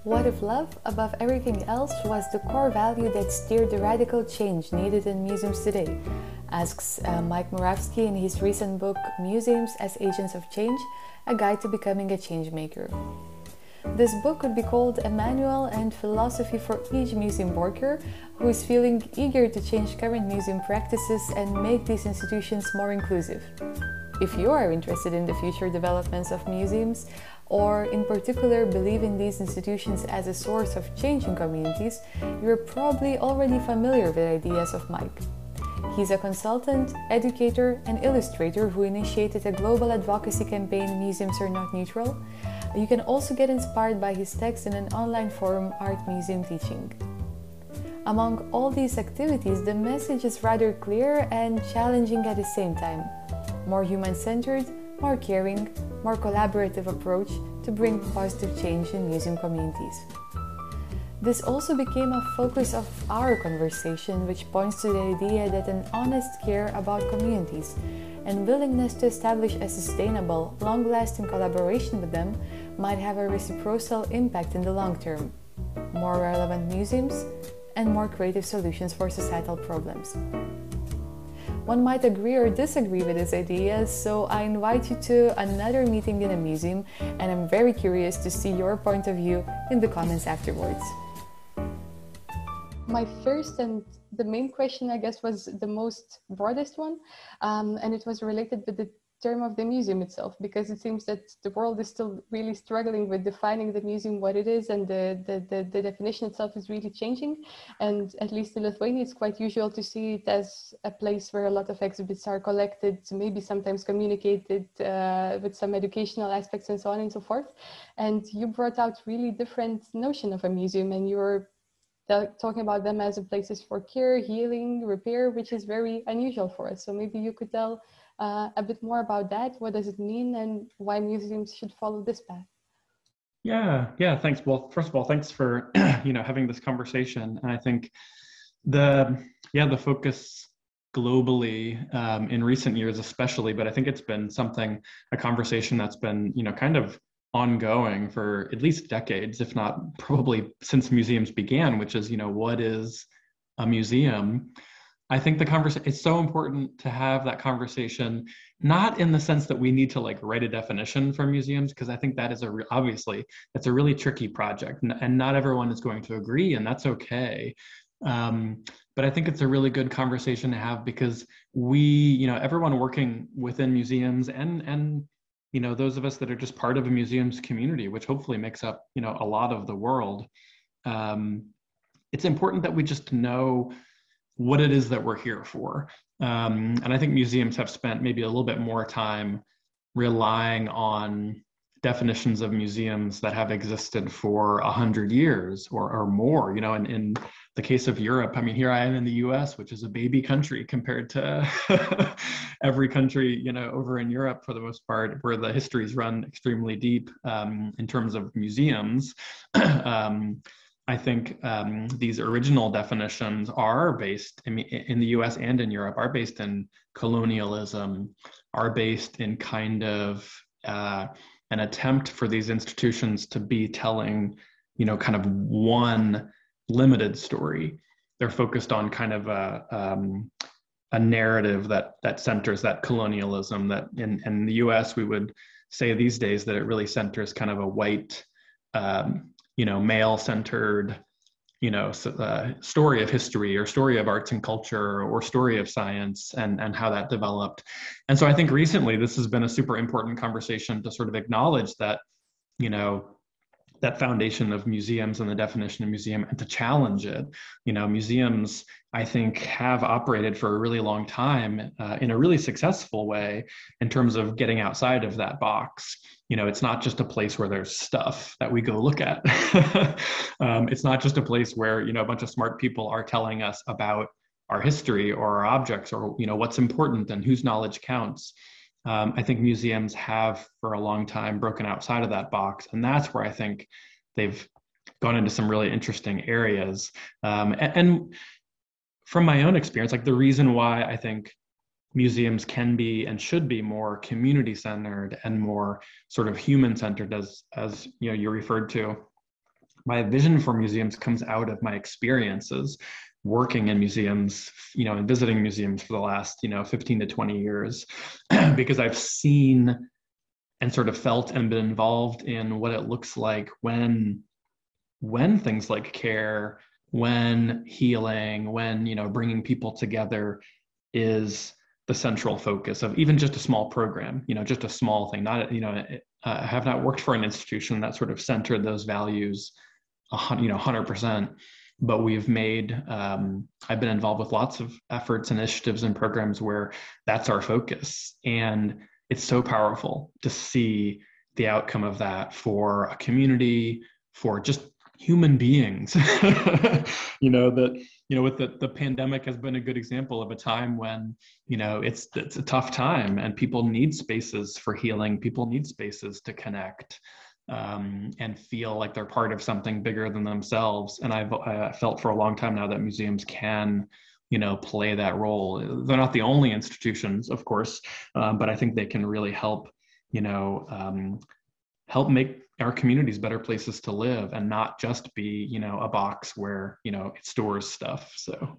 What if love, above everything else, was the core value that steered the radical change needed in museums today? Asks Mike Murawski in his recent book, Museums as Agents of Change, a guide to becoming a change maker. This book could be called a manual and philosophy for each museum worker who is feeling eager to change current museum practices and make these institutions more inclusive. If you are interested in the future developments of museums, or in particular believe in these institutions as a source of change in communities, you're probably already familiar with ideas of Mike. He's a consultant, educator, and illustrator who initiated a global advocacy campaign, Museums Are Not Neutral. You can also get inspired by his text in an online forum, Art Museum Teaching. Among all these activities, the message is rather clear and challenging at the same time. More human-centered, more caring, more collaborative approach to bring positive change in museum communities. This also became a focus of our conversation, which points to the idea that an honest care about communities and willingness to establish a sustainable, long-lasting collaboration with them might have a reciprocal impact in the long term. More relevant museums and more creative solutions for societal problems. One might agree or disagree with this idea, so I invite you to another meeting in a museum, and I'm very curious to see your point of view in the comments afterwards. My first and the main question, I guess, was the most broadest one, and it was related with the term of the museum itself, because it seems that the world is still really struggling with defining the museum, what it is, and the definition itself is really changing. And at least in Lithuania, it's quite usual to see it as a place where a lot of exhibits are collected, maybe sometimes communicated with some educational aspects and so on and so forth. And you brought out really different notion of a museum, and you were talking about them as places for care, healing, repair, which is very unusual for us. So maybe you could tell a bit more about that. What does it mean, and why museums should follow this path? Yeah, thanks. Well, first of all, thanks for having this conversation. And I think the focus globally in recent years, especially, but I think it's been a conversation that's been kind of ongoing for at least decades, if not probably since museums began, which is what is a museum? I think it's so important to have that conversation, not in the sense that we need to write a definition for museums, because I think that is obviously it's a really tricky project, and not everyone is going to agree, and that's okay. But I think it's a really good conversation to have, because everyone working within museums and those of us that are just part of a museum's community, which hopefully makes up a lot of the world, it's important that we just know what it is that we're here for. And I think museums have spent maybe a little bit more time relying on definitions of museums that have existed for 100 years or more. In the case of Europe, here I am in the US, which is a baby country compared to every country, over in Europe for the most part, where the histories run extremely deep in terms of museums. I think these original definitions are based in the US and in Europe, are based in colonialism, are based in kind of an attempt for these institutions to be telling, kind of one limited story. They're focused on kind of a narrative that centers that colonialism, that in the US, we would say these days that it really centers kind of a white, male-centered, story of history, or story of arts and culture, or story of science, and how that developed. And so I think recently this has been a super important conversation to sort of acknowledge that, that foundation of museums and the definition of museum, and to challenge it. Museums, I think, have operated for a really long time in a really successful way in terms of getting outside of that box. It's not just a place where there's stuff that we go look at. It's not just a place where, a bunch of smart people are telling us about our history or our objects, or, what's important and whose knowledge counts. I think museums have for a long time broken outside of that box, and that's where I think they've gone into some really interesting areas. And from my own experience, the reason why I think museums can be and should be more community-centered and more sort of human-centered, as you referred to, my vision for museums comes out of my experiences working in museums, and visiting museums for the last, 15 to 20 years, because I've seen and sort of felt and been involved in what it looks like when things like care, when healing, when, bringing people together is the central focus of even just a small program, just a small thing. Not, I have not worked for an institution that sort of centered those values, 100%. But we've made, I've been involved with lots of efforts, initiatives, and programs where that's our focus. And it's so powerful to see the outcome of that for a community, for just human beings. With the pandemic has been a good example of a time when, it's a tough time and people need spaces for healing. People need spaces to connect and feel like they're part of something bigger than themselves. And I felt for a long time now that museums can, play that role. They're not the only institutions, of course, but I think they can really help, help make our communities better places to live and not just be, a box where, it stores stuff. So.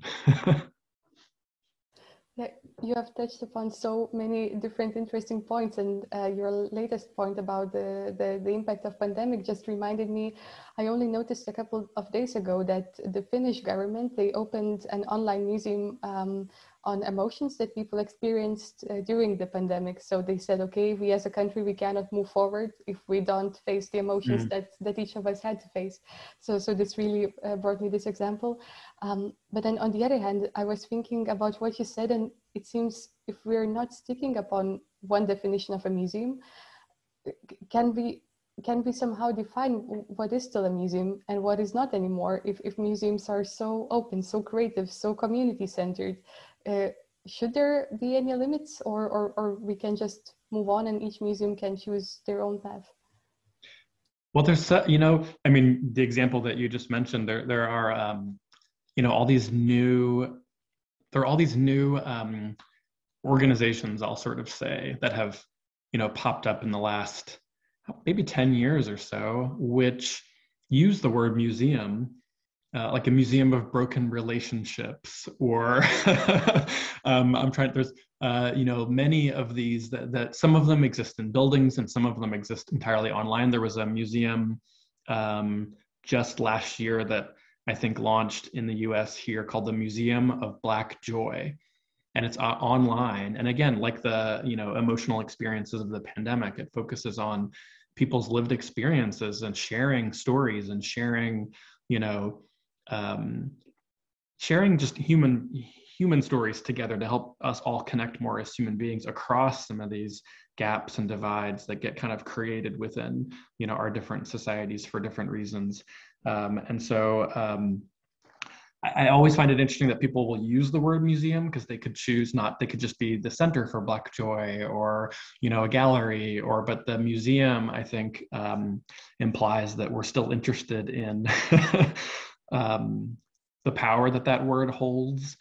Yeah, you have touched upon so many different interesting points, and your latest point about the impact of pandemic just reminded me. I only noticed a couple of days ago that the Finnish government, they opened an online museum on emotions that people experienced during the pandemic. So they said, okay, we as a country, we cannot move forward if we don't face the emotions that each of us had to face. So this really brought me this example. But then on the other hand, I was thinking about what you said, and it seems if we're not sticking upon one definition of a museum, can we somehow define what is still a museum and what is not anymore? If museums are so open, so creative, so community-centered, should there be any limits, or we can just move on and each museum can choose their own path? Well, there's, the example that you just mentioned, there are, all these new organizations, I'll sort of say, that have, popped up in the last maybe 10 years or so, which use the word museum, like a museum of broken relationships, or there's, many of these that some of them exist in buildings and some of them exist entirely online. There was a museum just last year that I think launched in the US here called the Museum of Black Joy. And it's online. And again, like the, emotional experiences of the pandemic, it focuses on people's lived experiences and sharing stories and sharing, sharing just human stories together to help us all connect more as human beings across some of these gaps and divides that get kind of created within, our different societies for different reasons. And so I always find it interesting that people will use the word museum because they could choose they could just be the Center for Black Joy or, a gallery, but the museum, I think, implies that we're still interested in the power that word holds,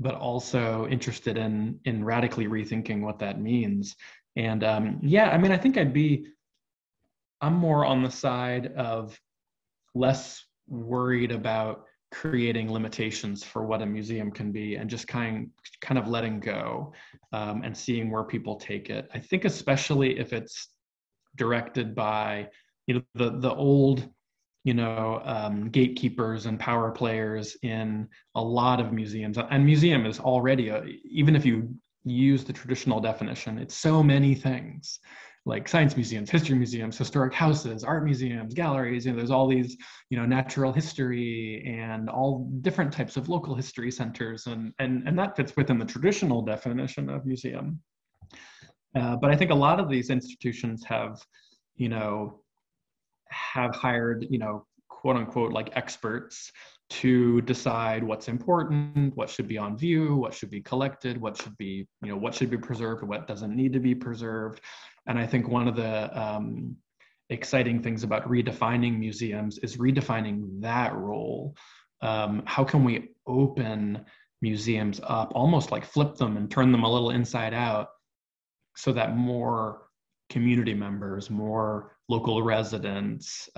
but also interested in radically rethinking what that means. And I think I'm more on the side of less worried about creating limitations for what a museum can be and just kind of letting go and seeing where people take it. I think especially if it's directed by, the old, gatekeepers and power players in a lot of museums. And museum is already, even if you use the traditional definition, it's so many things. Like science museums, history museums, historic houses, art museums, galleries, there's all these, natural history and all different types of local history centers. And that fits within the traditional definition of museum. But I think a lot of these institutions have hired, quote unquote, like experts to decide what's important, what should be on view, what should be collected, what should be preserved, what doesn't need to be preserved. And I think one of the exciting things about redefining museums is redefining that role. How can we open museums up, almost like flip them and turn them a little inside out so that more community members, more local residents,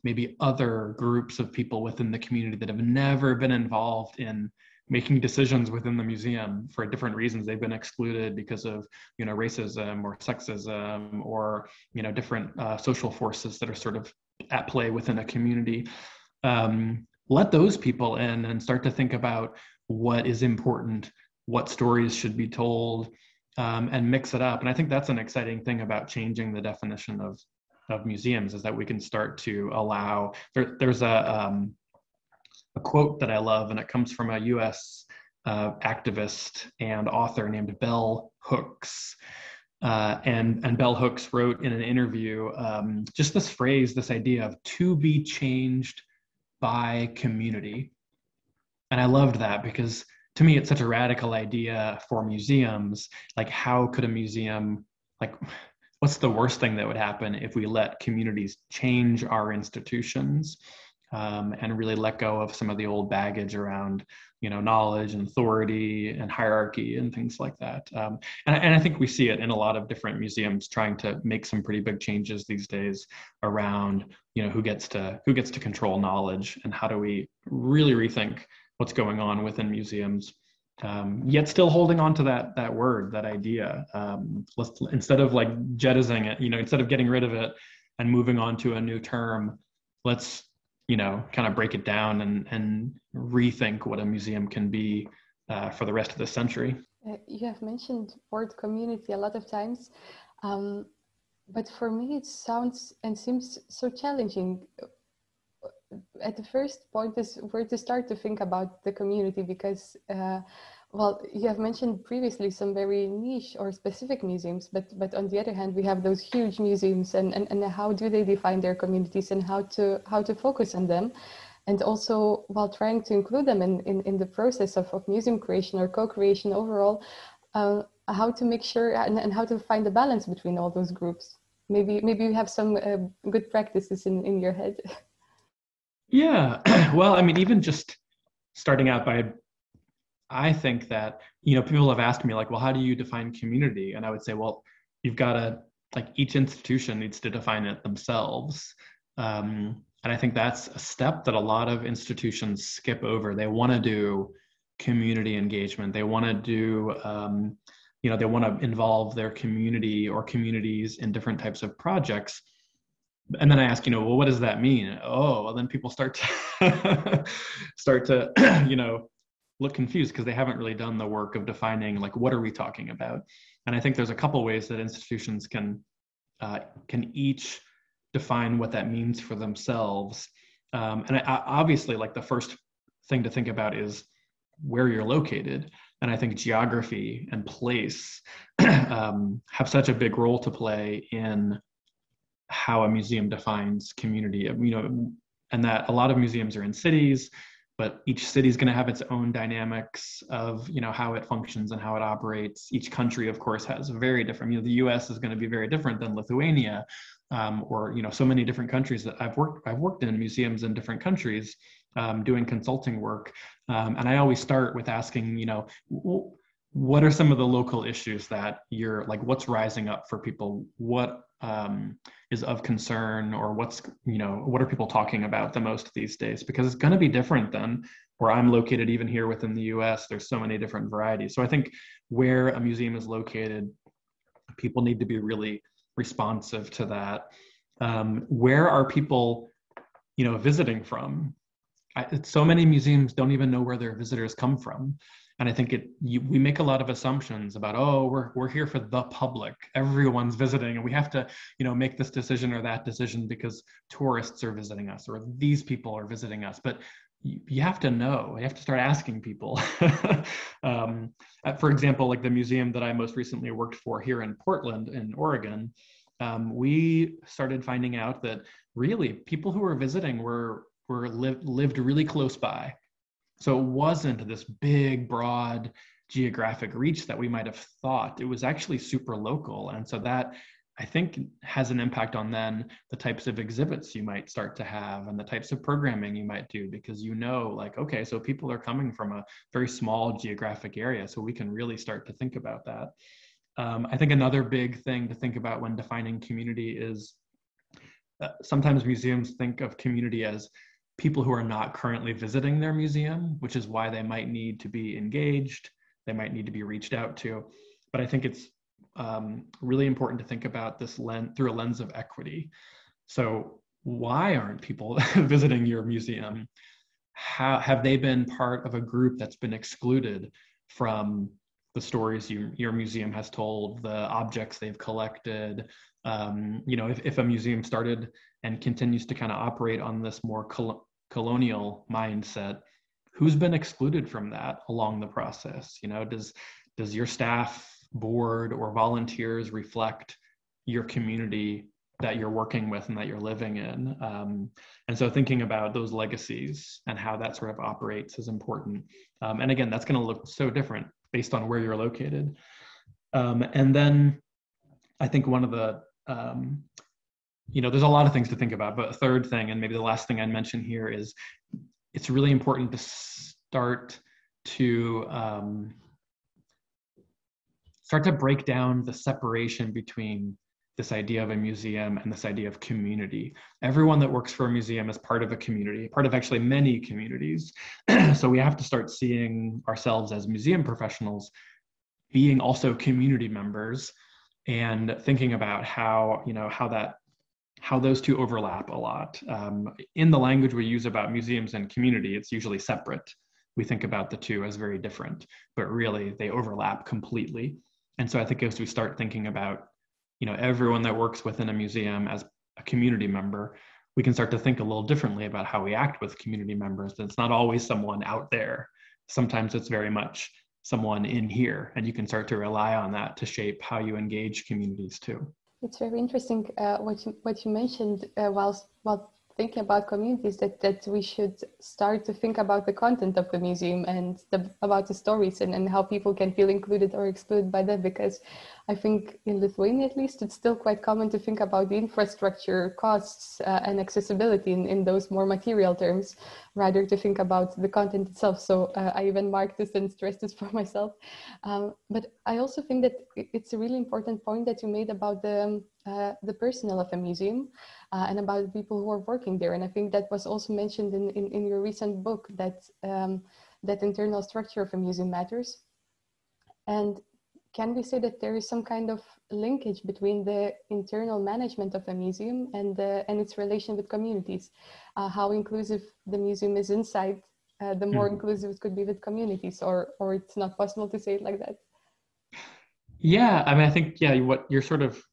maybe other groups of people within the community that have never been involved in making decisions within the museum for different reasons. They've been excluded because of, racism or sexism or, different social forces that are sort of at play within a community. Let those people in and start to think about what is important, what stories should be told, and mix it up. And I think that's an exciting thing about changing the definition of museums, is that we can start to allow, there's a quote that I love, and it comes from a US activist and author named Bell Hooks. And Bell Hooks wrote in an interview just this phrase, this idea of to be changed by community. And I loved that because to me, it's such a radical idea for museums. Like, how could a museum, what's the worst thing that would happen if we let communities change our institutions? And really let go of some of the old baggage around, knowledge and authority and hierarchy and things like that. And I think we see it in a lot of different museums trying to make some pretty big changes these days around, who gets to control knowledge, and how do we really rethink what's going on within museums, yet still holding on to that word, that idea. Instead of jettisoning it, instead of getting rid of it and moving on to a new term, let's kind of break it down and rethink what a museum can be for the rest of the century. You have mentioned word community a lot of times, but for me it sounds and seems so challenging. At the first point is where to start to think about the community, because you have mentioned previously some very niche or specific museums, but on the other hand, we have those huge museums, and how do they define their communities, and how to focus on them, and also while trying to include them in the process of museum creation or co-creation overall, how to make sure and how to find the balance between all those groups. Maybe you have some good practices in your head. Yeah, well, I mean, even just starting out I think that, people have asked me well, how do you define community? And I would say, well, you've got to, each institution needs to define it themselves. And I think that's a step that a lot of institutions skip over. They want to do community engagement. They want to do, they want to involve their community or communities in different types of projects. And then I ask, well, what does that mean? Oh, well, then people start to, look confused because they haven't really done the work of defining, what are we talking about? And I think there's a couple ways that institutions can each define what that means for themselves. And obviously, the first thing to think about is where you're located. And I think geography and place have such a big role to play in how a museum defines community, and that a lot of museums are in cities, but each city is going to have its own dynamics of, how it functions and how it operates. Each country, of course, has very different, the US is going to be very different than Lithuania, or, so many different countries that I've worked in museums in different countries, doing consulting work. And I always start with asking, what are some of the local issues that you're what's rising up for people? What is of concern, or what are people talking about the most these days? Because it's going to be different than where I'm located. Even here within the US, there's so many different varieties. So I think where a museum is located, people need to be really responsive to that. Where are people, visiting from? So many museums don't even know where their visitors come from. And I think we make a lot of assumptions about, we're here for the public. Everyone's visiting, and we have to, make this decision or that decision because tourists are visiting us or these people are visiting us. But you have to know. You have to start asking people. For example, the museum that I most recently worked for here in Portland, in Oregon, we started finding out that really people who were visiting lived really close by. So it wasn't this big, broad geographic reach that we might have thought. It was actually super local. And so that, I think, has an impact on then the types of exhibits you might start to have and the types of programming you might do, because okay, so people are coming from a very small geographic area, so we can really start to think about that. I think another big thing to think about when defining community is sometimes museums think of community as people who are not currently visiting their museum, which is why they might need to be engaged, they might need to be reached out to. But I think it's really important to think about this through a lens of equity. So why aren't people visiting your museum? Have they been part of a group that's been excluded from the stories your museum has told, the objects they've collected? If a museum started and continues to kind of operate on this more colonial mindset, who's been excluded from that along the process? Does your staff, board, or volunteers reflect your community that you're working with and that you're living in? And so thinking about those legacies and how that sort of operates is important. And again, that's going to look so different based on where you're located. And then I think one of the, there's a lot of things to think about, but a third thing, and maybe the last thing I'd mention here, is it's really important to start to break down the separation between this idea of a museum and this idea of community. Everyone that works for a museum is part of a community, part of actually many communities. So we have to start seeing ourselves as museum professionals being also community members, and thinking about how those two overlap a lot. In the language we use about museums and community, it's usually separate. We think about the two as very different, but really they overlap completely. And so I think as we start thinking about everyone that works within a museum as a community member, we can start to think a little differently about how we act with community members. It's not always someone out there. Sometimes it's very much someone in here, and you can start to rely on that to shape how you engage communities too. It's very interesting what you mentioned while thinking about communities, that we should start to think about the content of the museum and about the stories and how people can feel included or excluded by that, because I think in Lithuania, at least, it's still quite common to think about the infrastructure costs and accessibility in those more material terms, rather to think about the content itself. So I even marked this and stressed this for myself. But I also think that it's a really important point that you made about the personnel of a museum and about the people who are working there. And I think that was also mentioned in your recent book, that that internal structure of a museum matters. And can we say that there is some kind of linkage between the internal management of a museum and its relation with communities? How inclusive the museum is inside, the more inclusive it could be with communities, or it's not possible to say it like that? Yeah, I mean, I think, what you're sort of,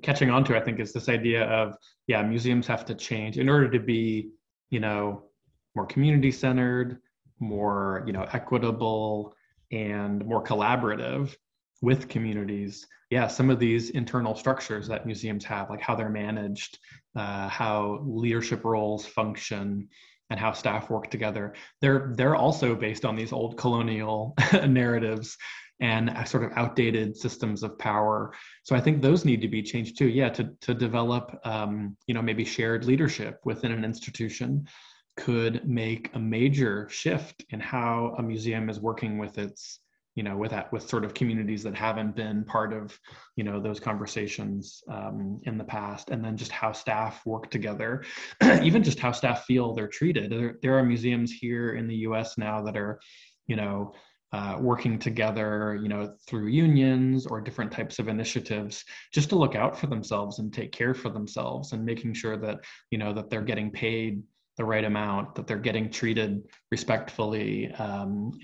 catching on to, I think, is this idea of, museums have to change in order to be, more community-centered, more, equitable, and more collaborative with communities. Some of these internal structures that museums have, like how they're managed, how leadership roles function, and how staff work together, they're also based on these old colonial narratives and sort of outdated systems of power. So I think those need to be changed too. To develop, maybe shared leadership within an institution could make a major shift in how a museum is working with its, with sort of communities that haven't been part of, those conversations in the past, and then just how staff work together, even just how staff feel they're treated. There are museums here in the US now that are, working together, through unions or different types of initiatives, just to look out for themselves and take care for themselves, and making sure that, that they're getting paid the right amount, that they're getting treated respectfully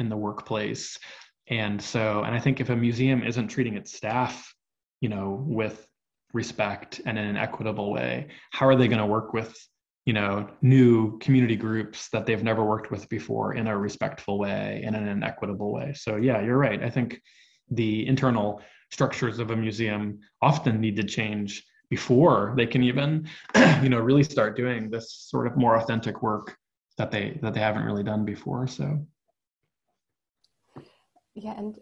in the workplace. And I think if a museum isn't treating its staff, with respect and in an equitable way, how are they going to work with, new community groups that they've never worked with before in a respectful way and in an equitable way? So you're right. I think the internal structures of a museum often need to change before they can even, really start doing this sort of more authentic work that they haven't really done before. So. And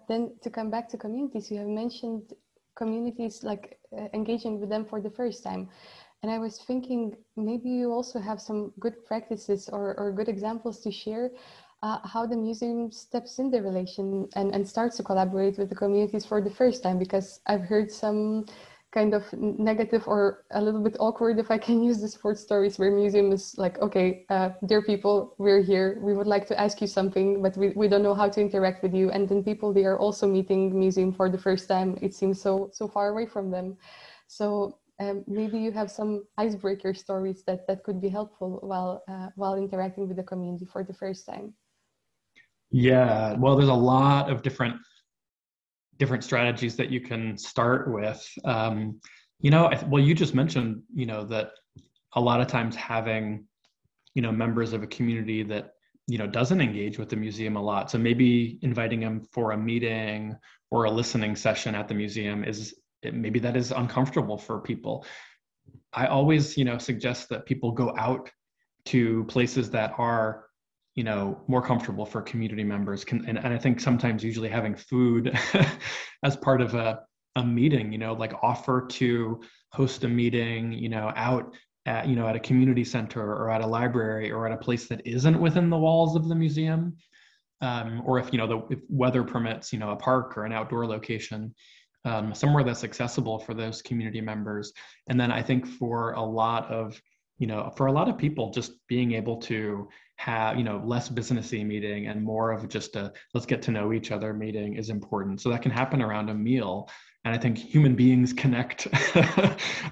then to come back to communities, you have mentioned communities like engaging with them for the first time. And I was thinking maybe you also have some good practices or good examples to share how the museum steps in the relation and starts to collaborate with the communities for the first time, because I've heard some kind of negative or a little bit awkward, if I can use this word, stories where museum is like, okay, dear people, we're here, we would like to ask you something, but we don't know how to interact with you. And then people, they are also meeting museum for the first time. It seems so far away from them. So maybe you have some icebreaker stories that could be helpful while interacting with the community for the first time. Yeah, well, there's a lot of different strategies that you can start with. Well, you just mentioned, that a lot of times having, members of a community that, doesn't engage with the museum a lot. So maybe inviting them for a meeting or a listening session at the museum maybe that is uncomfortable for people. I always, suggest that people go out to places that are, more comfortable for community members. And I think sometimes usually having food as part of a meeting, like offer to host a meeting, out at, at a community center or at a library or at a place that isn't within the walls of the museum. Or if, if weather permits, a park or an outdoor location, somewhere that's accessible for those community members. And then I think for a lot of people, just being able to have, less businessy meeting and more of just a let's get to know each other meeting is important. So that can happen around a meal. And I think human beings connect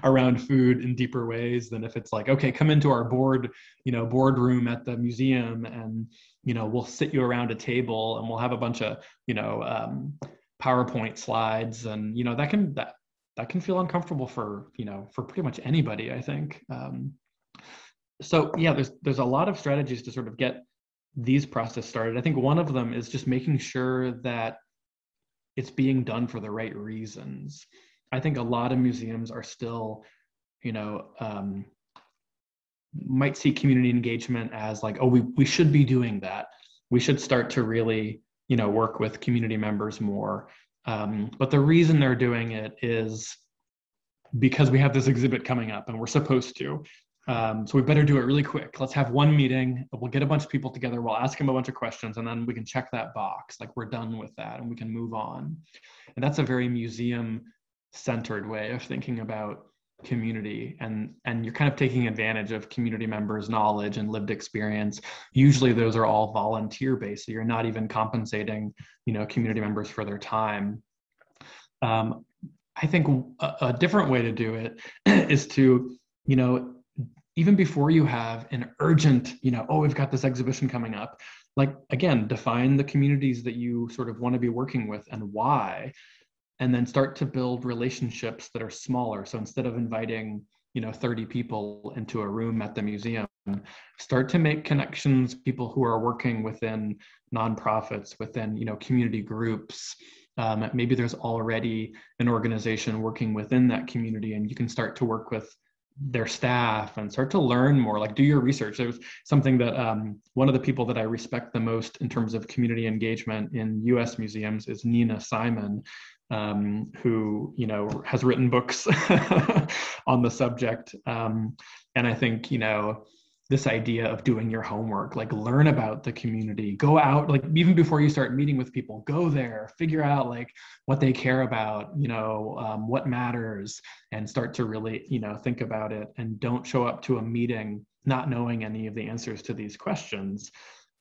around food in deeper ways than if it's like, okay, come into our boardroom at the museum and, we'll sit you around a table and we'll have a bunch of, PowerPoint slides. And, that can feel uncomfortable for pretty much anybody, I think. So yeah, there's a lot of strategies to sort of get these process started. I think one of them is just making sure that it's being done for the right reasons. I think a lot of museums are still, might see community engagement as like, oh, we should be doing that. We should start to really, work with community members more. But the reason they're doing it is because we have this exhibit coming up and we're supposed to. So we better do it really quick. Let's have one meeting. We'll get a bunch of people together. We'll ask them a bunch of questions and then we can check that box. Like we're done with that and we can move on. And that's a very museum-centered way of thinking about community. And you're kind of taking advantage of community members' knowledge and lived experience. Usually those are all volunteer-based. So you're not even compensating, community members for their time. I think a different way to do it is to, even before you have an urgent, oh, we've got this exhibition coming up, like, again, define the communities that you sort of want to be working with and why, and then start to build relationships that are smaller. So instead of inviting, 30 people into a room at the museum, start to make connections, people who are working within nonprofits, within, community groups. Maybe there's already an organization working within that community and you can start to work with their staff and start to learn more, like do your research. There's something that one of the people that I respect the most in terms of community engagement in US museums is Nina Simon, who, has written books on the subject. And I think, this idea of doing your homework, like learn about the community, go out, like even before you start meeting with people, go there, figure out like what they care about, what matters, and start to really, think about it, and don't show up to a meeting not knowing any of the answers to these questions.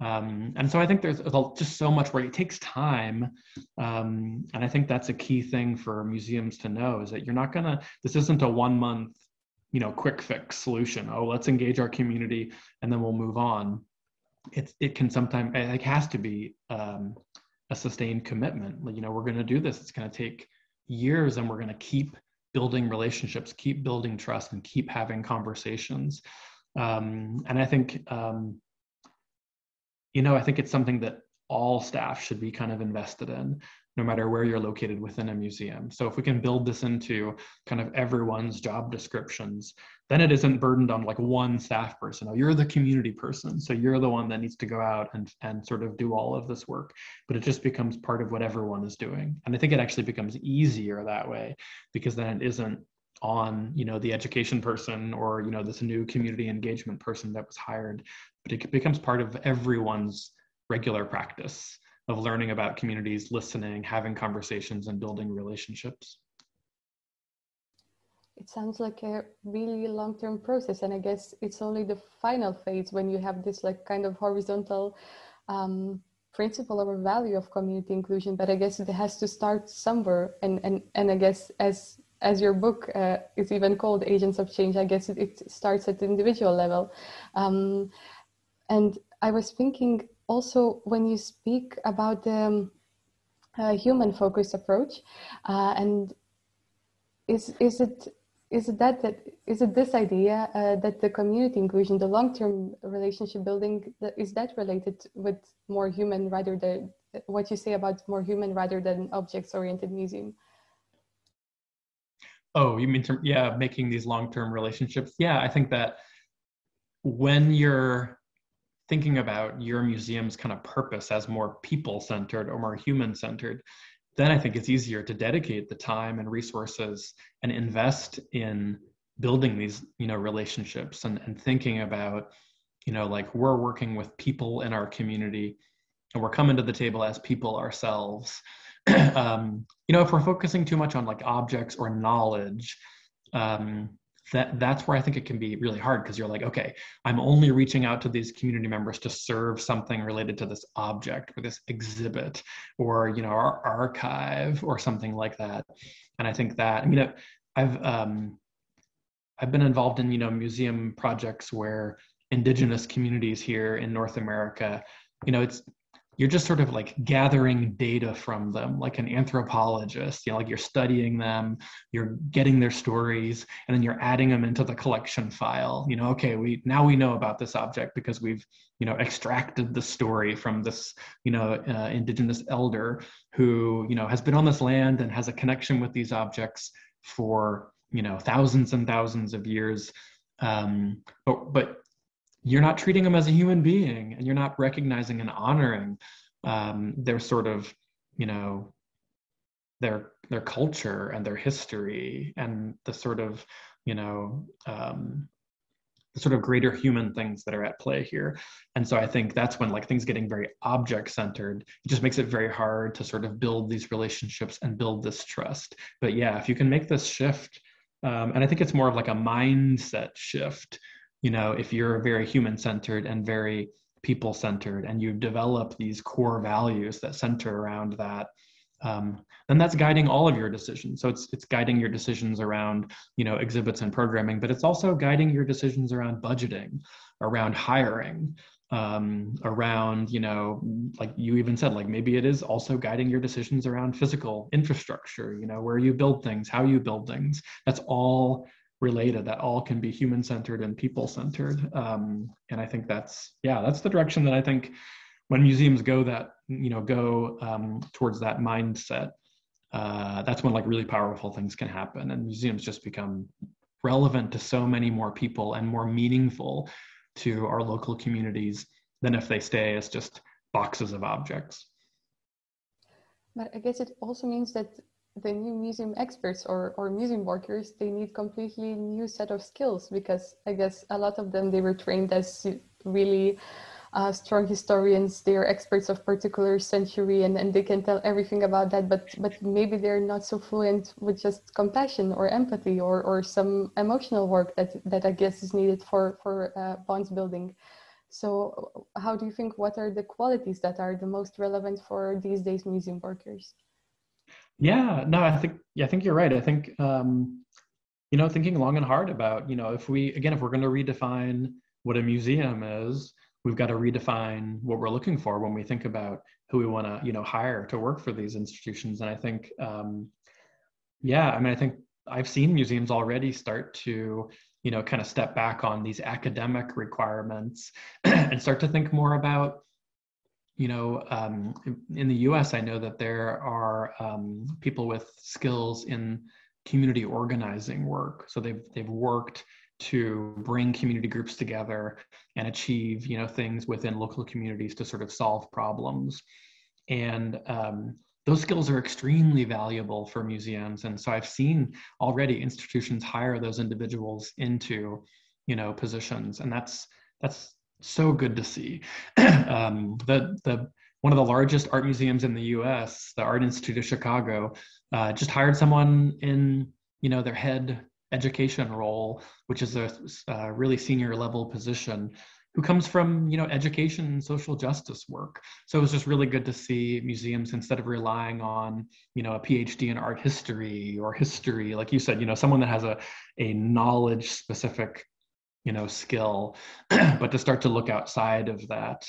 And so I think there's just so much where it takes time. And I think that's a key thing for museums to know, is that you're not this isn't a 1 month, quick fix solution. Oh, let's engage our community and then we'll move on. It can sometimes, it has to be a sustained commitment. We're going to do this. It's going to take years and we're going to keep building relationships, keep building trust, and keep having conversations. And I think, I think it's something that all staff should be kind of invested in, no matter where you're located within a museum. So if we can build this into kind of everyone's job descriptions, then it isn't burdened on like one staff person. Oh, you're the community person, so you're the one that needs to go out and sort of do all of this work. But it just becomes part of what everyone is doing. And I think it actually becomes easier that way, because then it isn't on, the education person or, this new community engagement person that was hired, but it becomes part of everyone's regular practice of learning about communities, listening, having conversations, and building relationships. It sounds like a really long-term process, and I guess it's only the final phase when you have this like kind of horizontal principle or value of community inclusion. But I guess it has to start somewhere, and I guess as your book is even called Agents of Change, I guess it starts at the individual level. And I was thinking also when you speak about the human-focused approach, and is it this idea that the community inclusion, the long-term relationship building, is that related with more human rather than what you say about more human rather than objects-oriented museum? Oh, you mean, yeah, making these long-term relationships? Yeah, I think that when you're thinking about your museum's kind of purpose as more people-centered or more human-centered, then I think it's easier to dedicate the time and resources and invest in building these, relationships and thinking about, like we're working with people in our community and we're coming to the table as people ourselves. If we're focusing too much on like objects or knowledge, that's where I think it can be really hard, because you're like, okay, I'm only reaching out to these community members to serve something related to this object or this exhibit or, our archive or something like that. And I think that, I've been involved in, museum projects where indigenous communities here in North America, you're just sort of like gathering data from them, like an anthropologist, like you're studying them, you're getting their stories, and then you're adding them into the collection file. Okay, now we know about this object because we've, extracted the story from this, indigenous elder who, has been on this land and has a connection with these objects for, thousands and thousands of years. But you're not treating them as a human being, and you're not recognizing and honoring their sort of, their culture and their history and the sort of, the sort of greater human things that are at play here. And so I think that's when like things getting very object-centered, it just makes it very hard to sort of build these relationships and build this trust. But yeah, if you can make this shift, and I think it's more of like a mindset shift, if you're very human-centered and very people-centered and you develop these core values that center around that, then that's guiding all of your decisions. So it's guiding your decisions around, exhibits and programming, but it's also guiding your decisions around budgeting, around hiring, around, like you even said, like maybe it is also guiding your decisions around physical infrastructure, where you build things, how you build things. That's all related. That all can be human-centered and people-centered. And I think that's the direction that I think when museums go towards that mindset, that's when like really powerful things can happen, and museums just become relevant to so many more people and more meaningful to our local communities than if they stay as just boxes of objects. But I guess it also means that the new museum experts or museum workers, they need completely new set of skills, because I guess a lot of them, they were trained as really strong historians. They are experts of particular century and they can tell everything about that, but maybe they're not so fluent with just compassion or empathy or some emotional work that I guess is needed for bonds building. So how do you think, what are the qualities that are the most relevant for these days museum workers? Yeah, no, I think you're right. I think, thinking long and hard about, if we're going to redefine what a museum is, we've got to redefine what we're looking for when we think about who we want to, hire to work for these institutions. And I think, I think I've seen museums already start to, kind of step back on these academic requirements and start to think more about, in the US, I know that there are people with skills in community organizing work. So they've worked to bring community groups together and achieve, things within local communities to sort of solve problems. And those skills are extremely valuable for museums. And so I've seen already institutions hire those individuals into, positions. And that's so good to see. One of the largest art museums in the U.S., the Art Institute of Chicago, just hired someone in, their head education role, which is a really senior level position, who comes from, education and social justice work. So it was just really good to see museums, instead of relying on, a PhD in art history or history, like you said, someone that has a knowledge specific, skill, but to start to look outside of that,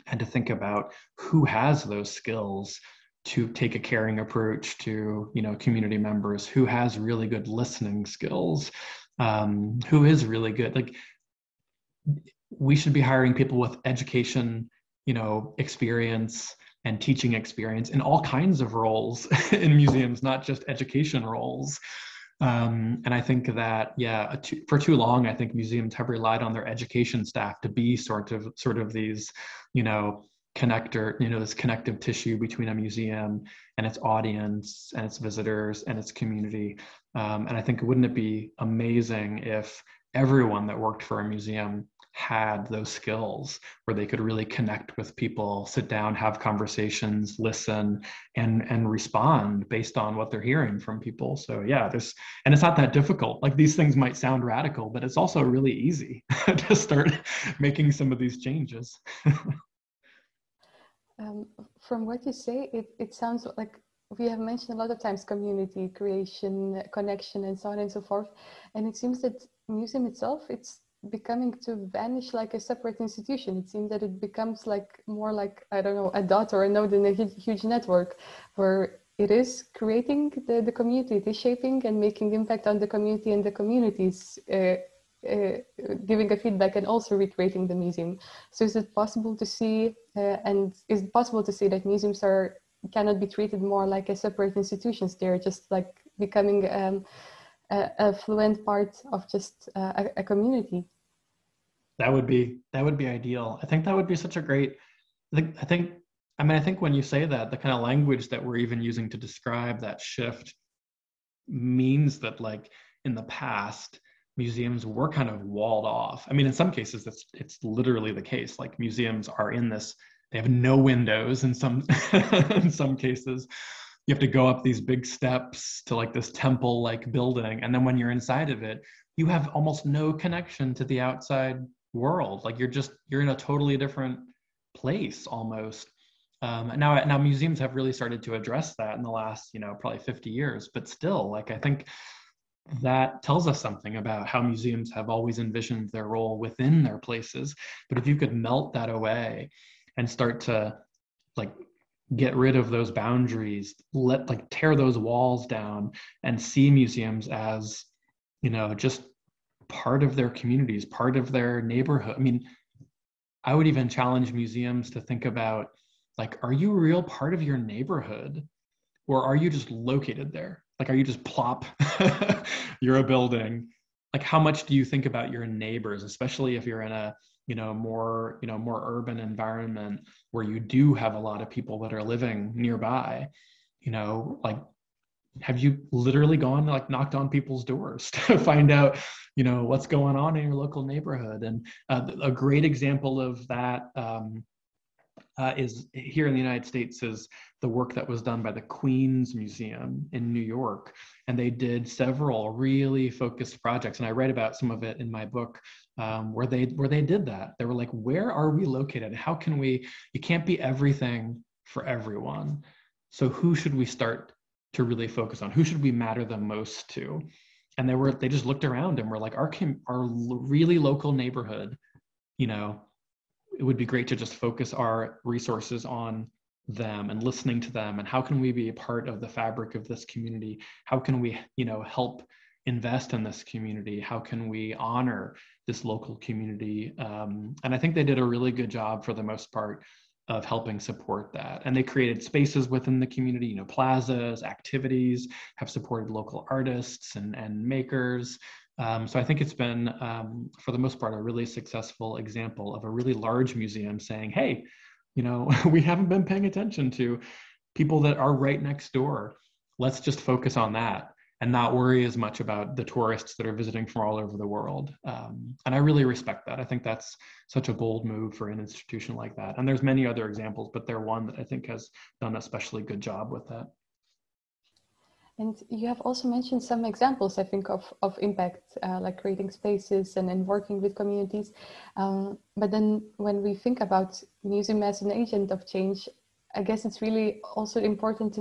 and to think about who has those skills to take a caring approach to, community members, who has really good listening skills, who is really good. Like, we should be hiring people with education, experience and teaching experience in all kinds of roles in museums, not just education roles. And I think that, for too long, I think museums have relied on their education staff to be sort of these, connector, this connective tissue between a museum and its audience and its visitors and its community. And I think, wouldn't it be amazing if everyone that worked for a museum had those skills where they could really connect with people, sit down, have conversations, listen, and respond based on what they're hearing from people. So and it's not that difficult. Like, these things might sound radical, but it's also really easy to start making some of these changes. From what you say, it sounds like we have mentioned a lot of times community creation, connection, and so on and so forth. And it seems that museum itself, it's becoming to vanish like a separate institution. It seems that it becomes more like, I don't know, a dot or a node in a huge network, where it is creating the community, it is shaping and making impact on the community, and the communities giving a feedback and also recreating the museum. So is it possible to see, that museums cannot be treated more like a separate institutions? They're just like becoming a fluent part of just a community. That would be ideal. I think that would be such a great, I think when you say that, the kind of language that we're even using to describe that shift means that, like, in the past, museums were kind of walled off. I mean, in some cases, it's literally the case. Like, museums are in this, they have no windows in some in some cases. You have to go up these big steps to like this temple-like building. And then when you're inside of it, you have almost no connection to the outside world. Like, you're in a totally different place almost. Now museums have really started to address that in the last, probably 50 years, but still, like, I think that tells us something about how museums have always envisioned their role within their places. But if you could melt that away and start to, like, get rid of those boundaries, tear those walls down, and see museums as, just part of their communities, part of their neighborhood. I mean, I would even challenge museums to think about, like, are you a real part of your neighborhood, or are you just located there? Like, are you just plop, you're a building? Like, how much do you think about your neighbors, especially if you're in a, more urban environment where you do have a lot of people that are living nearby? Like, have you literally gone, like, knocked on people's doors to find out, what's going on in your local neighborhood? And a great example of that is here in the United States is the work that was done by the Queens Museum in New York. And they did several really focused projects. And I write about some of it in my book, where they did that. They were like, where are we located? How can you can't be everything for everyone. So who should we start to really focus on? Who should we matter the most to? And they just looked around and were like, our really local neighborhood, it would be great to just focus our resources on them and listening to them. And how can we be a part of the fabric of this community? How can we, help invest in this community? How can we honor this local community? And I think they did a really good job for the most part of helping support that. And they created spaces within the community, plazas, activities, have supported local artists and makers. So I think it's been, for the most part, a really successful example of a really large museum saying, hey, we haven't been paying attention to people that are right next door. Let's just focus on that. and not worry as much about the tourists that are visiting from all over the world. And I really respect that. I think that's such a bold move for an institution like that. And there's many other examples, but they're one that I think has done an especially good job with that. And you have also mentioned some examples, I think, of impact, like creating spaces and working with communities. But then when we think about museum as an agent of change, I guess it's really also important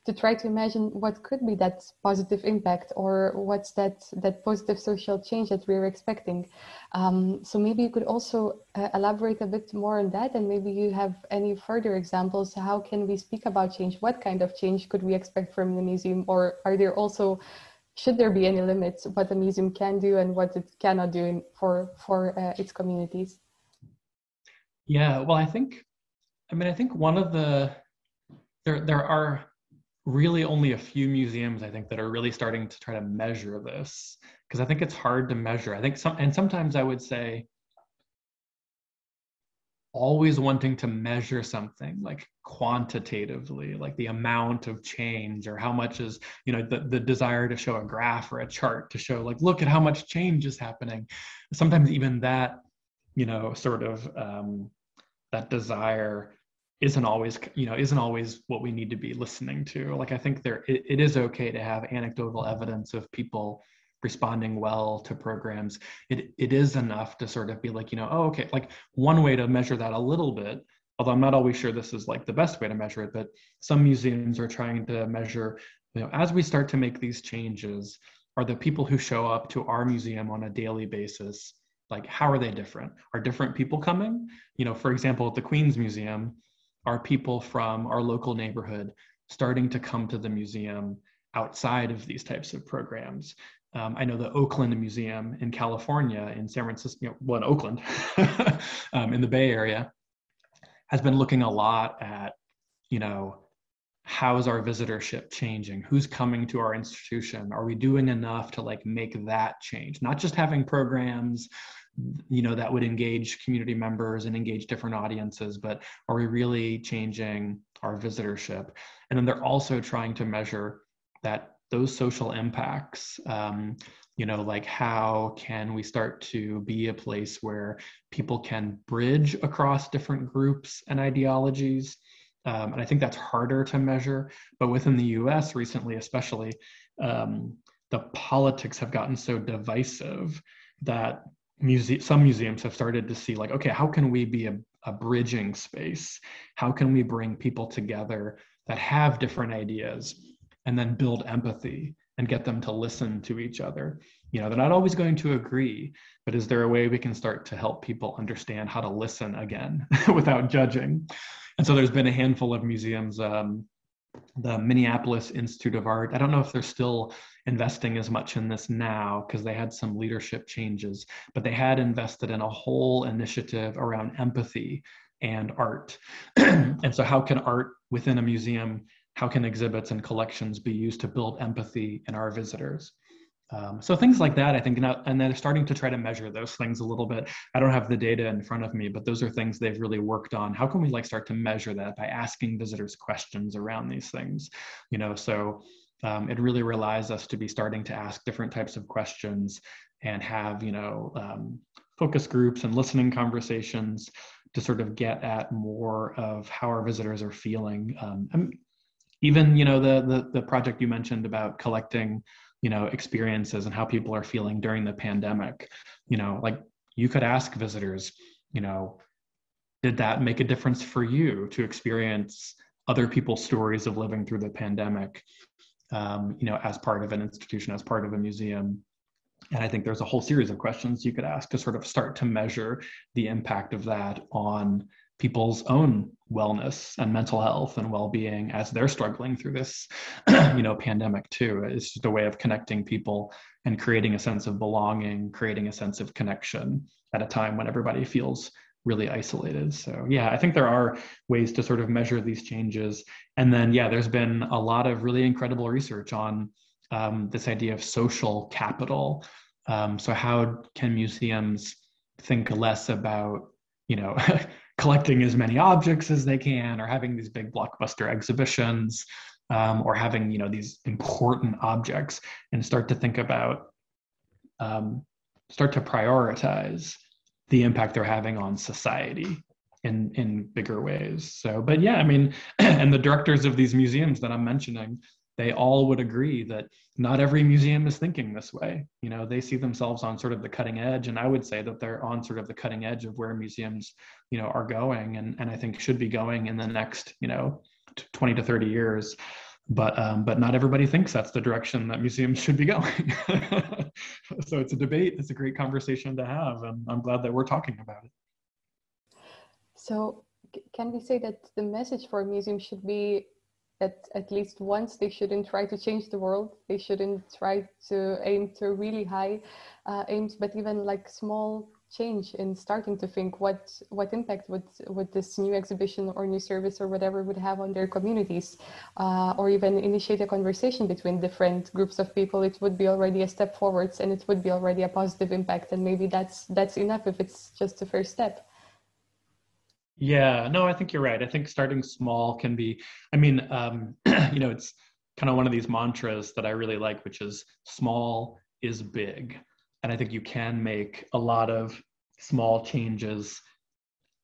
to try to imagine what could be that positive impact, or what's that positive social change that we're expecting. So maybe you could also elaborate a bit more on that, and maybe you have any further examples. How can we speak about change? What kind of change could we expect from the museum? Or are there also, should there be any limits what the museum can do and what it cannot do for its communities? Yeah, well, I think one of there are really only a few museums, I think, that are really starting to try to measure this, because I think it's hard to measure. I think sometimes I would say always wanting to measure something like quantitatively, like the amount of change, or how much is, the desire to show a graph or a chart to show, like, look at how much change is happening. Sometimes even that, that desire isn't always what we need to be listening to. Like, I think it is okay to have anecdotal evidence of people responding well to programs. It is enough to sort of be like, oh, okay, like one way to measure that a little bit, although I'm not always sure this is like the best way to measure it, but some museums are trying to measure, as we start to make these changes, are the people who show up to our museum on a daily basis, like, how are they different? Are different people coming? For example, at the Queen's Museum, are people from our local neighborhood starting to come to the museum outside of these types of programs? I know the Oakland Museum in California, in San Francisco, in Oakland, in the Bay Area, has been looking a lot at, how is our visitorship changing? Who's coming to our institution? Are we doing enough to like make that change? Not just having programs, that would engage community members and engage different audiences, but are we really changing our visitorship? And then they're also trying to measure those social impacts, like how can we start to be a place where people can bridge across different groups and ideologies. And I think that's harder to measure, but within the US recently, especially, the politics have gotten so divisive that some museums have started to see, like, okay, how can we be a bridging space? How can we bring people together that have different ideas and then build empathy and get them to listen to each other? They're not always going to agree, but is there a way we can start to help people understand how to listen again without judging? And so there's been a handful of museums, the Minneapolis Institute of Art. I don't know if they're still investing as much in this now because they had some leadership changes, but they had invested in a whole initiative around empathy and art. And so how can art within a museum, how can exhibits and collections be used to build empathy in our visitors? So things like that, I think, and they're starting to try to measure those things a little bit. I don't have the data in front of me, but those are things they've really worked on. How can we like start to measure that by asking visitors questions around these things? So it really relies us to be starting to ask different types of questions and have, focus groups and listening conversations to sort of get at more of how our visitors are feeling. Even, the project you mentioned about collecting experiences and how people are feeling during the pandemic, like you could ask visitors, did that make a difference for you to experience other people's stories of living through the pandemic, as part of an institution, as part of a museum? And I think there's a whole series of questions you could ask to sort of start to measure the impact of that on people's own wellness and mental health and well-being as they're struggling through this, pandemic too. It's just a way of connecting people and creating a sense of belonging, creating a sense of connection at a time when everybody feels really isolated. So yeah, I think there are ways to sort of measure these changes. And then, there's been a lot of really incredible research on this idea of social capital. So how can museums think less about, collecting as many objects as they can, or having these big blockbuster exhibitions, or having, these important objects, and start to think about, start to prioritize the impact they're having on society in bigger ways. So, but yeah, I mean, and the directors of these museums that I'm mentioning, they all would agree that not every museum is thinking this way. They see themselves on sort of the cutting edge, and I would say that they're on sort of the cutting edge of where museums, are going, and I think should be going in the next, 20 to 30 years. But not everybody thinks that's the direction that museums should be going. So it's a debate. It's a great conversation to have, and I'm glad that we're talking about it. So can we say that the message for a museum should be that at least once they shouldn't try to change the world, they shouldn't try to aim to really high aims, but even like small change in starting to think what impact would this new exhibition or new service or whatever would have on their communities, or even initiate a conversation between different groups of people, it would be already a step forwards, and it would be already a positive impact. And maybe that's enough if it's just the first step. Yeah, no, I think you're right. I think starting small can be, it's kind of one of these mantras that I really like, which is small is big. And I think you can make a lot of small changes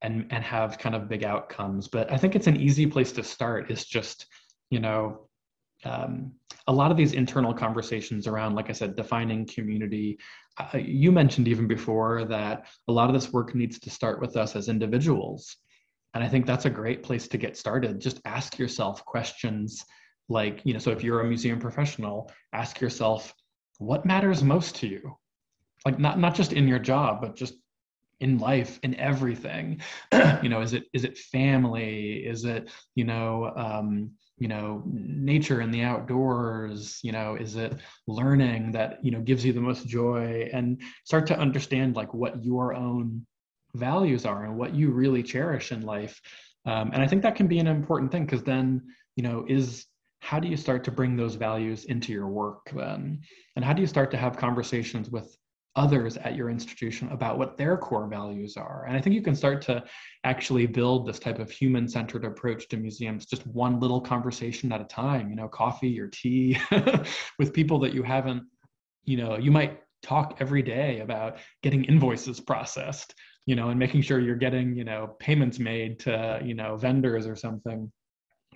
and have kind of big outcomes. But I think it's an easy place to start is just, a lot of these internal conversations around, like I said, defining community. You mentioned even before that a lot of this work needs to start with us as individuals. And I think that's a great place to get started. Just ask yourself questions like, so if you're a museum professional, ask yourself, what matters most to you? Like not just in your job, but just in life, in everything. Is it family? Is it, nature and the outdoors? Is it learning that, gives you the most joy? And start to understand like what your own values are and what you really cherish in life. And I think that can be an important thing, because then, how do you start to bring those values into your work then? And how do you start to have conversations with others at your institution about what their core values are? And I think you can start to actually build this type of human-centered approach to museums, just one little conversation at a time, coffee or tea with people that you haven't, you might talk every day about getting invoices processed, and making sure you're getting, payments made to, vendors or something.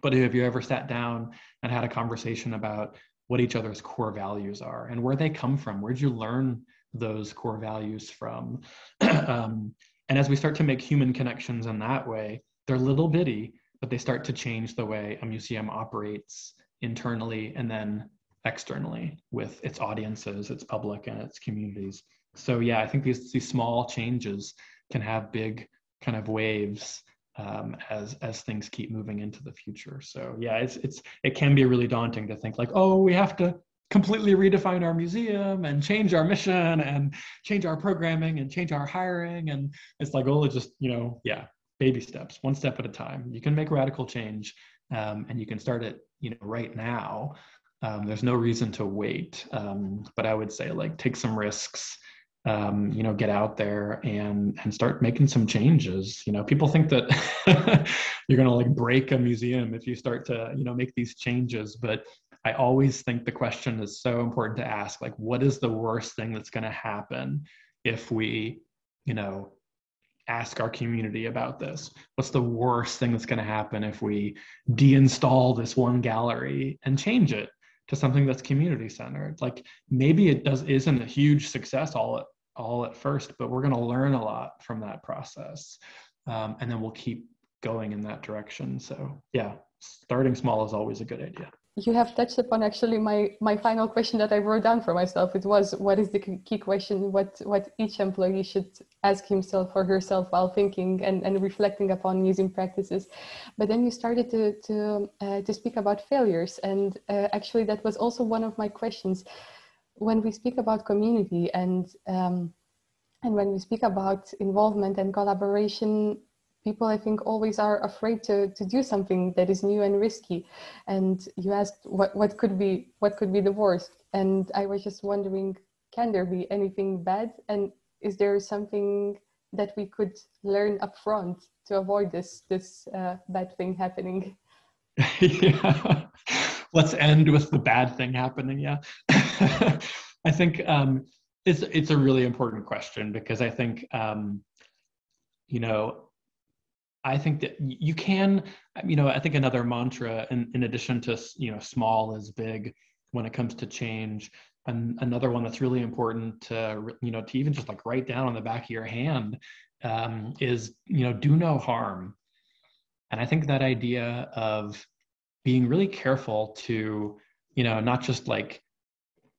But have you ever sat down and had a conversation about what each other's core values are and where they come from? Where'd you learn those core values from? And as we start to make human connections in that way, they're little bitty, but they start to change the way a museum operates internally and then externally with its audiences, its public, and its communities. So yeah, I think these small changes can have big kind of waves as things keep moving into the future. So yeah, it can be really daunting to think like, oh, we have to completely redefine our museum and change our mission and change our programming and change our hiring. And it's like, oh, just, baby steps, one step at a time. You can make radical change, and you can start it, right now. There's no reason to wait. But I would say like take some risks, get out there and start making some changes. People think that you're going to like break a museum if you start to, make these changes. But I always think the question is so important to ask, like, what is the worst thing that's going to happen if we, ask our community about this? What's the worst thing that's going to happen if we deinstall this one gallery and change it to something that's community centered? Like maybe it isn't a huge success all at first, but we're going to learn a lot from that process. And then we'll keep going in that direction. So yeah, starting small is always a good idea. You have touched upon actually my final question that I wrote down for myself. It was, what is the key question, what each employee should ask himself or herself while thinking and reflecting upon museum practices. But then you started to speak about failures. And actually that was also one of my questions. When we speak about community and when we speak about involvement and collaboration, people, I think, always are afraid to do something that is new and risky. And you asked what could be the worst. And I was just wondering, can there be anything bad? And is there something that we could learn upfront to avoid this bad thing happening? Yeah. let's end with the bad thing happening. Yeah. I think it's a really important question, because I think, I think that you can, I think another mantra in addition to, small is big when it comes to change, and another one that's really important to even just like write down on the back of your hand is, do no harm. And I think that idea of being really careful to, not just like,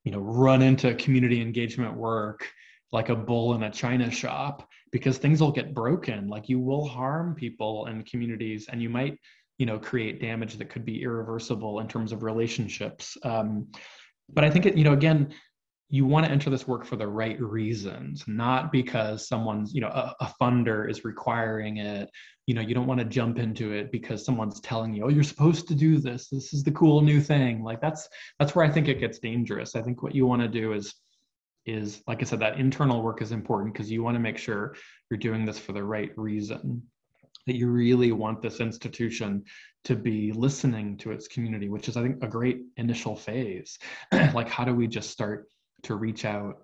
run into community engagement work like a bull in a china shop, because things will get broken. Like, you will harm people and communities, and you might, create damage that could be irreversible in terms of relationships. But I think again, you want to enter this work for the right reasons, not because someone's, a funder is requiring it. You don't want to jump into it because someone's telling you, oh, you're supposed to do this. This is the cool new thing. Like, that's where I think it gets dangerous. I think what you want to do is, like I said, that internal work is important, because you want to make sure you're doing this for the right reason, that you really want this institution to be listening to its community, which is, I think, a great initial phase. Like, how do we just start to reach out?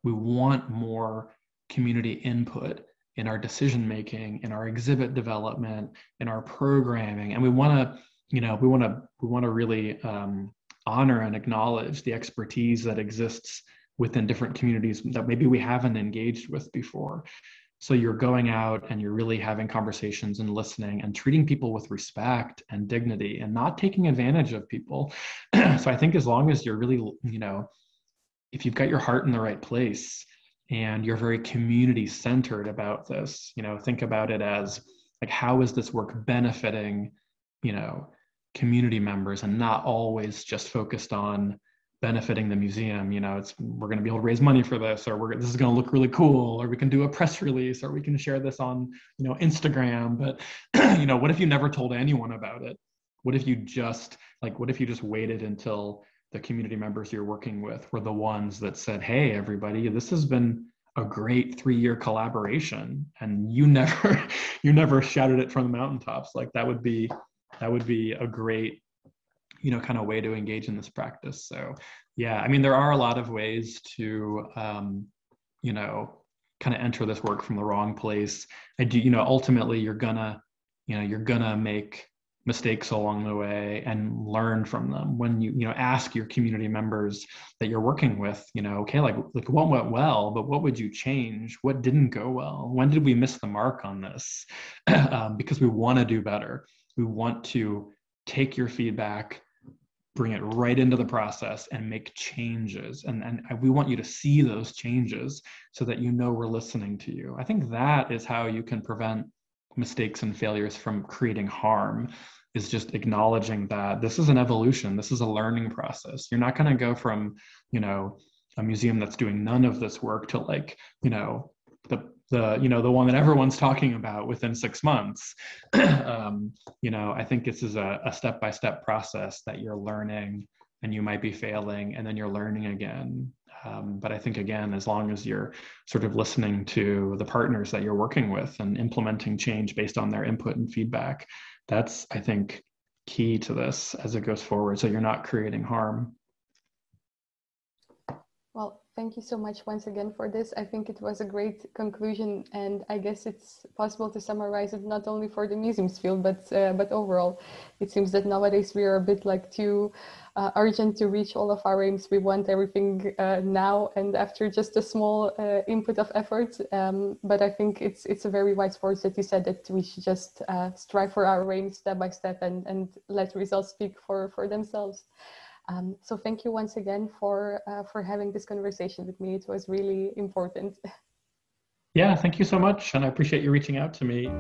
We want more community input in our decision making, in our exhibit development, in our programming, and we want to really honor and acknowledge the expertise that exists within different communities that maybe we haven't engaged with before. So you're going out and you're really having conversations and listening and treating people with respect and dignity and not taking advantage of people. So I think as long as you're really, if you've got your heart in the right place and you're very community centered about this, think about it as like, how is this work benefiting, community members, and not always just focused on benefiting the museum. We're going to be able to raise money for this, or this is going to look really cool, or we can do a press release, or we can share this on, Instagram. But, what if you never told anyone about it? What if you just waited until the community members you're working with were the ones that said, hey, everybody, this has been a great 3-year collaboration, and you never shouted it from the mountaintops. Like, that would be a great, kind of way to engage in this practice. So yeah, there are a lot of ways to, kind of enter this work from the wrong place. I do, ultimately you're gonna make mistakes along the way and learn from them. When you ask your community members that you're working with, okay, like what went well, but what would you change? What didn't go well? When did we miss the mark on this? Because we want to do better. We want to take your feedback, bring it right into the process, and make changes. And we want you to see those changes so that we're listening to you. I think that is how you can prevent mistakes and failures from creating harm, is just acknowledging that this is an evolution. This is a learning process. You're not going to go from, a museum that's doing none of this work to like, the one that everyone's talking about within 6 months. I think this is a step-by-step process that you're learning, and you might be failing, and then you're learning again. But I think, again, as long as you're sort of listening to the partners that you're working with and implementing change based on their input and feedback, that's, I think, key to this as it goes forward, so you're not creating harm. Well, thank you so much once again for this. I think it was a great conclusion, and I guess it's possible to summarize it not only for the museums field, but overall. It seems that nowadays we are a bit like too urgent to reach all of our aims. We want everything now and after just a small input of effort. But I think it's a very wise words that you said, that we should just strive for our aims step by step and let results speak for themselves. So thank you once again for having this conversation with me. It was really important. Yeah, thank you so much. And I appreciate you reaching out to me.